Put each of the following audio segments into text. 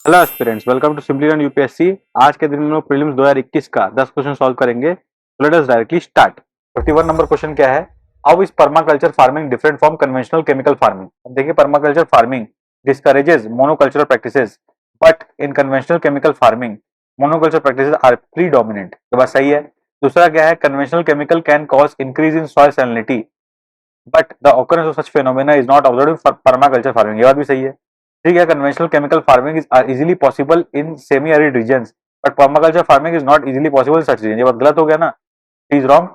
Hello aspirants, welcome to simply run UPSC. आज के दिन में हम लोग प्रीलिम्स 2021 का 10 क्वेश्चन सॉल्व करेंगे। Let us directly start. 51 number question क्या है? How is permaculture farming different from conventional chemical farming? अब देखिए, permaculture farming discourages monocultural practices, but in conventional chemical farming monoculture practices are predominant. ये बात सही है। दूसरा क्या है? Conventional chemical can cause increase in soil salinity, but the occurrence of such phenomena is not observed in permaculture farming। ये बात भी सही है। ठीक है, conventional chemical farming is easily possible in semi arid regions, but permaculture farming is not easily possible in such region. ये बात गलत हो गया ना, is wrong.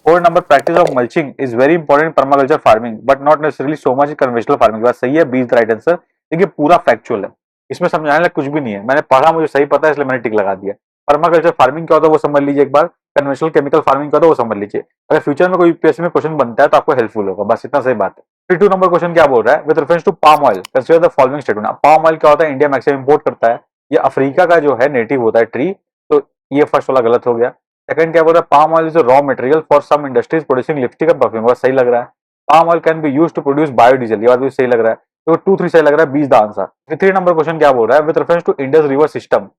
4 number, practice of mulching is very important in permaculture farming but not necessarily so much in conventional farming. बात सही है, B is the right answer. देखिए, पूरा फैक्चुअल है, इसमें समझाने लायक कुछ भी नहीं है। मैंने पढ़ा, मुझे सही पता है, इसलिए मैंने टिक लगा दिया। पर्माकल्चर फार्मिंग क्या होता है वो समझ लीजिए एक बार, कन्वेंशनल केमिकल फार्मिंग क्या होता है वो समझ लीजिए। अगर फ्यूचर में कोई यूपीएससी में क्वेश्चन बनता है तो आपको हेल्पफुल होगा, बस इतना सही बात है। 52 नंबर क्वेश्चन क्या बोल रहा है? With reference to palm oil consider the following statement. Palm oil क्या होता है? इंडिया मैक्सिमम इंपोर्ट करता है, ये अफ्रीका का जो है नेटिव होता है ट्री, तो ये फर्स्ट वाला गलत हो गया। सेकंड क्या बोल रहा है? Palm oil is a raw material for some industries producing lipstick and perfume. बस सही लग रहा है। Palm oil can be used to produce biodiesel. ये बात भी सही लग रहा है। तो 2 3 सही लग रहा है, 20 द आंसर। 3 नंबर क्वेश्चन क्या बोल रहा है? With reference to Indus river system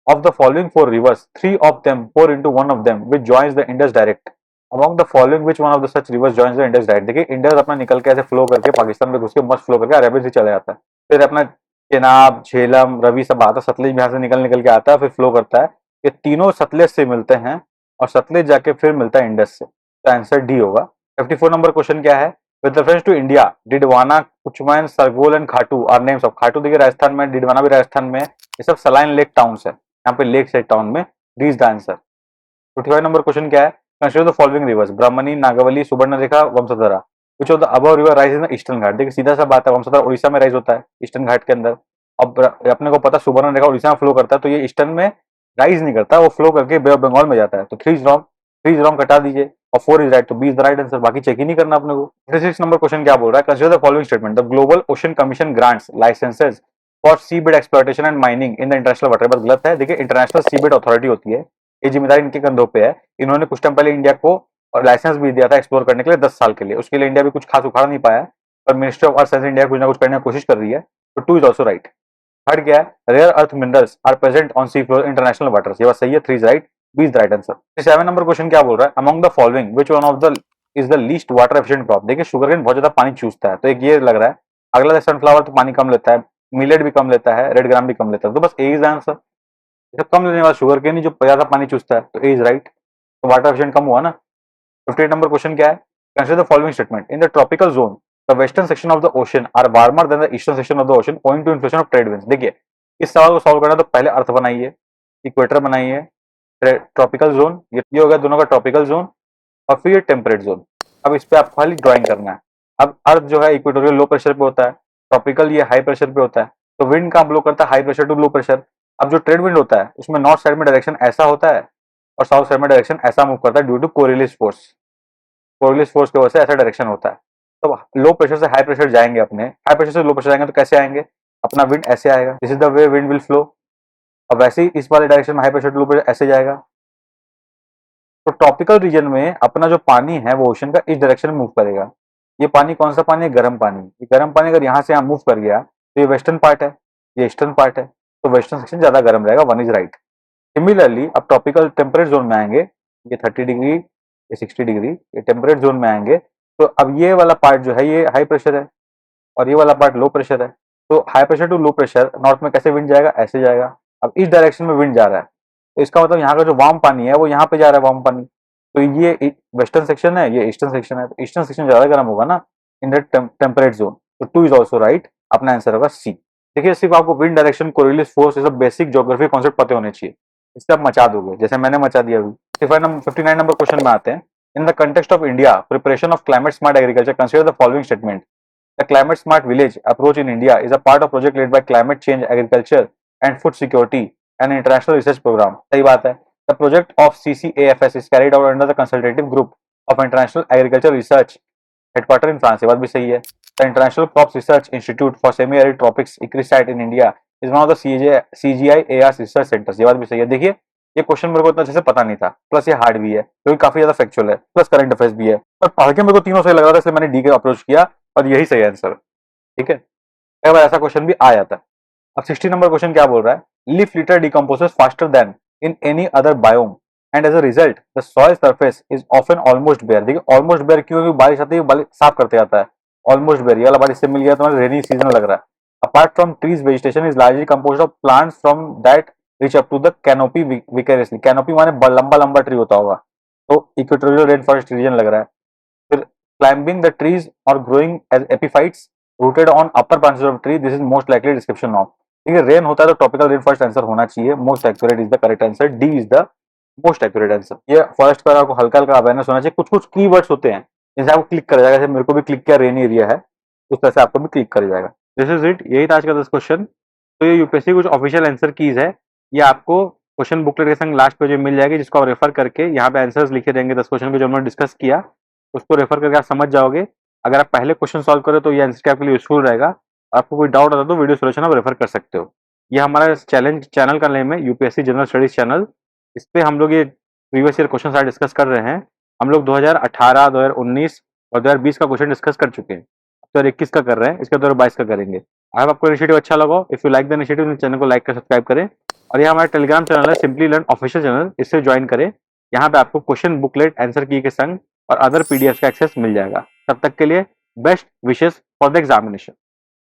of the following 4 rivers, 3 of them pour into one of them which joins the Indus direct. Among the following which one of the such rivers joins the Indus direct? देखिए, Indus अपना निकल के ऐसे flow करके पाकिस्तान में घुस के मस्त फ्लो करके अरबियन सी चला जाता है। फिर अपना चेनाब, झेलम, रवि सब आता है, सतलज यहाँ से निकल निकल के आता है, फिर फ्लो करता है। ये तीनों सतलज से मिलते हैं और सतलज जाके फिर मिलता है इंडस से। तो आंसर डी होगा। 54 नंबर क्वेश्चन क्या है? With reference to India, Didwana, Kuchaman, Sargol and Khatu are names of. Khatu देखिए राजस्थान में, डिडवाना भी राजस्थान में, ये सब सलाइन लेक टाउन्स है। यहाँ पे लेक साइड टाउन में। D is the answer. 55 number question क्या है? Consider the following rivers, Brahmani, Nagavali, Subarnarekha, Vamsadhara. Which of the above river rise in the Eastern Ghat? देखिए सीधा सा बात है, वंशधारा उड़ीसा में राइज होता है, ईस्टर्न घाट के अंदर। अब अपने को पता सुवर्णरेखा उड़ीसा में फ्लो करता है, तो ये ईस्टर्न में राइज नहीं करता, वो फ्लो करके बे ऑफ बंगाल में जाता है। तो 3 इज रॉन्ग, 3 इज रॉन्ग कटा दीजिए और 4 इज राइट। तो B is the right answer, बाकी चेक ही नहीं करना अपने को। 56 नंबर क्वेश्चन क्या बोल रहा है? Consider the following statement, the global ocean commission grants licences for seabed exploitation and mining in the international water. बस गलत है। देखिए, इंटरनेशनल सीबेड अथॉरिटी होती है, ये जिम्मेदारी इनके कंधों पे है। इन्होंने कुछ टाइम पहले इंडिया को और लाइसेंस भी दिया था एक्सप्लोर करने के लिए 10 साल के लिए। उसके लिए इंडिया भी कुछ खास उखाड़ नहीं पाया, पर ministry of earth science India कुछ ना कुछ करने की कोशिश कर रही है। तो 2 इज ऑल्सो राइट। थर्ड क्या है? Rare earth minerals are present on sea floor international waters. ये बात सही है, 3 is right, B is the right answer. 7 number question क्या बोल रहा है? Among the following which one of the is the least water efficient crop? देखिए, sugarcane बहुत ज्यादा पानी चूसता है, तो एक ये लग रहा है। अगला सनफ्लावर तो पानी कम लेता है, मिलेट भी कम लेता है, रेड ग्राम भी कम लेता है, तो बस ए इज आंसर। कम लेने वाला शुगरकेन ही जो ज्यादा पानी चूसता है, तो ए इज राइट। तो वाटर एफिशिएंट कम हुआ ना। 58 नंबर क्वेश्चन क्या है? Consider the following statement, in the tropical zone the western section of the ocean are warmer than the eastern section of the ocean owing to inflation of trade winds. देखिए, इस सवाल को solve करना तो पहले अर्थ बनाइए, इक्वेटर बनाइए, tropical zone, ये हो गया दोनों का ट्रॉपिकल जोन, और फिर ये टेम्परेट जोन। अब इस पे आपको खाली ड्राइंग करना है। अब अर्थ जो है इक्वेटोरियल लो प्रेशर पे होता है, ट्रॉपिकल ये हाई प्रेशर पे होता है। तो विंड कहाँ ब्लो करता है? High pressure to low pressure. अब जो ट्रेड विंड होता है उसमें नॉर्थ साइड में डायरेक्शन ऐसा होता है और साउथ साइड में डायरेक्शन ऐसा मूव करता है due to Coriolis force. Coriolis force की वजह से ऐसा डायरेक्शन होता है। तो लो प्रेशर से हाई प्रेशर जाएंगे, अपने हाई प्रेशर से लो प्रेशर जाएंगे तो कैसे आएंगे? अपना विंड ऐसे आएगा, this is the way wind will flow. अब वैसे ही इस वाले डायरेक्शन में high pressure to low pressure ऐसे जाएगा। तो ट्रॉपिकल रीजन में अपना जो पानी है वो ओशन का इस डायरेक्शन में मूव करेगा। ये पानी कौन सा पानी है? गर्म पानी। ये गर्म पानी अगर यहाँ से यहाँ मूव कर गया तो ये वेस्टर्न पार्ट है, ये ईस्टर्न पार्ट है, तो वेस्टर्न सेक्शन ज्यादा गर्म रहेगा, 1 इज राइट। सिमिलरली अब ट्रॉपिकल टेम्परेट जोन में आएंगे, ये 30 डिग्री, ये 60 डिग्री, ये टेम्परेट जोन में आएंगे। तो अब ये वाला पार्ट जो है ये हाई प्रेशर है और ये वाला पार्ट लो प्रेशर है। तो high pressure to low pressure north में कैसे विंड जाएगा? ऐसे जाएगा। अब इस डायरेक्शन में विंड जा रहा है, तो इसका मतलब यहाँ का जो वार्म पानी है वो यहाँ पे जा रहा है, वार्म पानी। तो ये वेस्टर्न सेक्शन है, ये ईस्टर्न सेक्शन है, तो ईस्टर्न सेक्शन ज्यादा गर्म होगा ना इन द टेम्परेट जोन। तो 2 इज ऑल्सो राइट, अपना आंसर होगा सी। देखिए, सिर्फ आपको विंड डायरेक्शन, कोरिलिस फोर्स, ये सब बेसिक ज्योग्राफी कॉन्सेप्ट पते होने चाहिए, इससे आप मचा दोगे जैसे मैंने मचा दिया अभी। 59 नंबर क्वेश्चन में आते हैं। In the context of India preparation of climate smart agriculture consider the following statement, the climate smart village approach in India is a part of project led by climate change agriculture and food security and international research program. सही बात है। The project of CCAFS is carried out under the consultative group of international agriculture research headquarter in France. ये बात भी सही है। The international crops research institute for semi arid tropics ICRISAT in India is one of the CGI-AR research centres. ये बात भी सही है। देखिए, ये क्वेश्चन मेरे को इतना अच्छे से पता नहीं था, प्लस ये हार्ड भी है क्योंकि काफी ज्यादा फैक्चुअल है, प्लस करंट अफेयर्स भी है, पर पढ़ के मेरे को तीनों सही लग रहा था, इसलिए मैंने डी का अप्रोच किया और यही सही आंसर। ठीक है, कई बार ऐसा क्वेश्चन भी आ जाता है। अब 60 नंबर क्वेश्चन क्या बोल रहा है, leaf litter decomposes faster than in any other biome and as a result the soil surface is often almost bare. देखिए ऑलमोस्ट बेयर क्यों, क्योंकि बारिश आती है बारिश साफ करते आता है, ऑलमोस्ट बेयर ये वाला बारिश से मिल गया तो रेनी सीजन लग रहा है। Apart from trees vegetation is largely composed of plants from that reach up to the canopy vicariously. Canopy माने लंबा लंबा ट्री होता होगा, तो इक्वेटोरियल रेन फॉरेस्ट रीजन लग रहा है। फिर क्लाइंबिंग द ट्रीज और growing as epiphytes rooted on upper branches of tree, this is most likely description of. ठीक है, रेन होता है तो ट्रॉपिकल रेन फॉरेस्ट आंसर होना चाहिए, most accurate is the correct answer, D is the most accurate answer. ये forest पर आपको हल्का हल्का अवेयरनेस होना चाहिए, कुछ कुछ कीवर्ड्स होते हैं जैसे आपको क्लिक कर जाएगा, जैसे मेरे को भी क्लिक किया रेन एरिया है, उस तरह से आपको भी क्लिक कर जाएगा। दिस इज इट, यही था आज का 10 क्वेश्चन। तो ये यूपीएससी कुछ ऑफिशियल आंसर कीज है, ये आपको क्वेश्चन बुकलेट के संग लास्ट पेज में मिल जाएगी, जिसको आप रेफर करके यहाँ पे आंसर्स लिखे रहेंगे 10 क्वेश्चन के जो हमने डिस्कस किया, उसको रेफर करके आप समझ जाओगे। अगर आप पहले क्वेश्चन सॉल्व करो तो ये आंसर आपके लिए यूजफुल रहेगा। आपको कोई डाउट आता तो वीडियो सोल्यूशन आप रेफर कर सकते हो। ये हमारा चैलेंज चैनल का नेम है यूपीएससी जनरल स्टडीज चैनल। इस पे हम लोग ये प्रीवियस ईयर क्वेश्चन सारे डिस्कस कर रहे हैं। हम लोग 2018, 2019 और 2020 का क्वेश्चन डिस्कस कर चुके हैं, 2021 का कर रहे हैं, इसका 2022 का करेंगे। अगर आपको इनिशिएटिव अच्छा लगा, if you like the initiative, channel को लाइक कर सब्सक्राइब करें। और ये हमारा टेलीग्राम चैनल है सिंपली लर्न ऑफिशियल चैनल, इससे ज्वाइन करें। यहाँ पे आपको क्वेश्चन बुकलेट आंसर की के संग और अदर पीडीएफ का एक्सेस मिल जाएगा। तब तक के लिए best wishes for the examination.